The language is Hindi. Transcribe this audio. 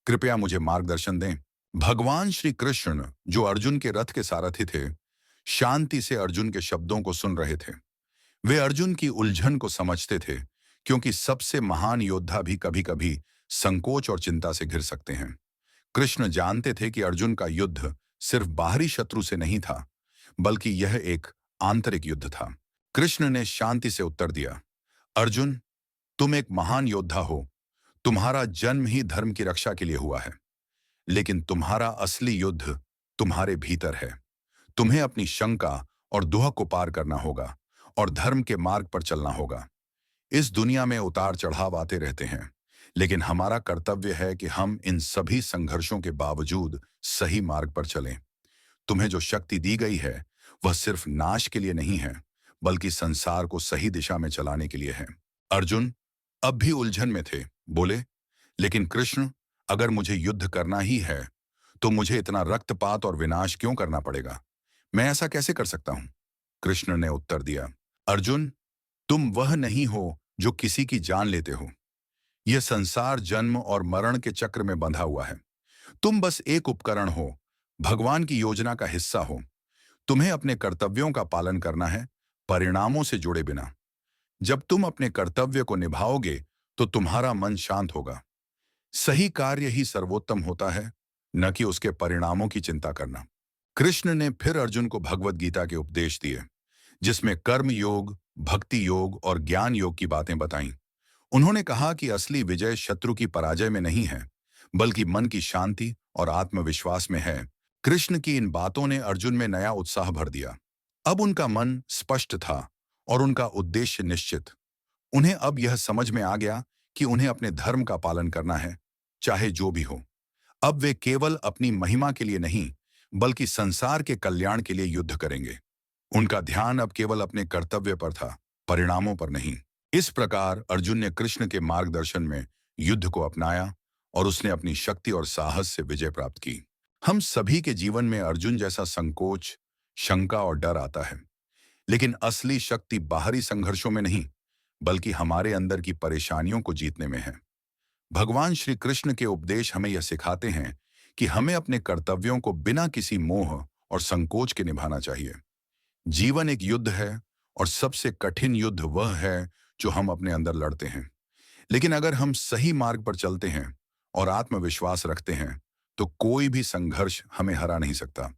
कृपया मुझे मार्गदर्शन दें। भगवान श्री कृष्ण, जो अर्जुन के रथ के सारथी थे, शांति से अर्जुन के शब्दों को सुन रहे थे। वे अर्जुन की उलझन को समझते थे, क्योंकि सबसे महान योद्धा भी कभी-कभी संकोच और चिंता से घिर सकते हैं। कृष्ण जानते थे कि अर्जुन का युद्ध सिर्फ बाहरी शत्रु से नहीं था, बल्कि यह एक आंतरिक युद्ध था। कृष्ण ने शांति से उत्तर दिया, अर्जुन, तुम एक महान योद्धा हो। तुम्हारा जन्म ही धर्म की रक्षा के लिए हुआ है। लेकिन तुम्हारा असली युद्ध तुम्हारे भीतर है। तुम्हें अपनी शंका और दुह को पार करना होगा और धर्म के मार्ग पर चलना होगा। इस दुनिया में उतार चढ़ाव आते रहते हैं, लेकिन हमारा कर्तव्य है कि हम इन सभी संघर्षों के बावजूद सही मार्ग पर चलें। तुम्हें जो शक्ति दी गई है, वह सिर्फ नाश के लिए नहीं है, बल्कि संसार को सही दिशा में चलाने के लिए है। अर्जुन अब भी उलझन में थे, बोले, लेकिन कृष्ण, अगर मुझे युद्ध करना ही है, तो मुझे इतना रक्तपात और विनाश क्यों करना पड़ेगा? मैं ऐसा कैसे कर सकता हूं? कृष्ण ने उत्तर दिया, अर्जुन, तुम वह नहीं हो जो किसी की जान लेते हो। यह संसार जन्म और मरण के चक्र में बंधा हुआ है। तुम बस एक उपकरण हो, भगवान की योजना का हिस्सा हो। तुम्हें अपने कर्तव्यों का पालन करना है, परिणामों से जुड़े बिना। जब तुम अपने कर्तव्य को निभाओगे, तो तुम्हारा मन शांत होगा। सही कार्य ही सर्वोत्तम होता है, न कि उसके परिणामों की चिंता करना। कृष्ण ने फिर अर्जुन को भगवद गीता के उपदेश दिए, जिसमें कर्म योग, भक्ति योग और ज्ञान योग की बातें बताईं। उन्होंने कहा कि असली विजय शत्रु की पराजय में नहीं है, बल्कि मन की शांति और आत्मविश्वास में है। कृष्ण की इन बातों ने अर्जुन में नया उत्साह भर दिया। अब उनका मन स्पष्ट था और उनका उद्देश्य निश्चित। उन्हें अब यह समझ में आ गया कि उन्हें अपने धर्म का पालन करना है, चाहे जो भी हो। अब वे केवल अपनी महिमा के लिए नहीं, बल्कि संसार के कल्याण के लिए युद्ध करेंगे। उनका ध्यान अब केवल अपने कर्तव्य पर था, परिणामों पर नहीं। इस प्रकार अर्जुन ने कृष्ण के मार्गदर्शन में युद्ध को अपनाया और उसने अपनी शक्ति और साहस से विजय प्राप्त की। हम सभी के जीवन में अर्जुन जैसा संकोच, शंका और डर आता है, लेकिन असली शक्ति बाहरी संघर्षों में नहीं, बल्कि हमारे अंदर की परेशानियों को जीतने में है। भगवान श्री कृष्ण के उपदेश हमें यह सिखाते हैं कि हमें अपने कर्तव्यों को बिना किसी मोह और संकोच के निभाना चाहिए। जीवन एक युद्ध है और सबसे कठिन युद्ध वह है जो हम अपने अंदर लड़ते हैं। लेकिन अगर हम सही मार्ग पर चलते हैं और आत्मविश्वास रखते हैं, तो कोई भी संघर्ष हमें हरा नहीं सकता।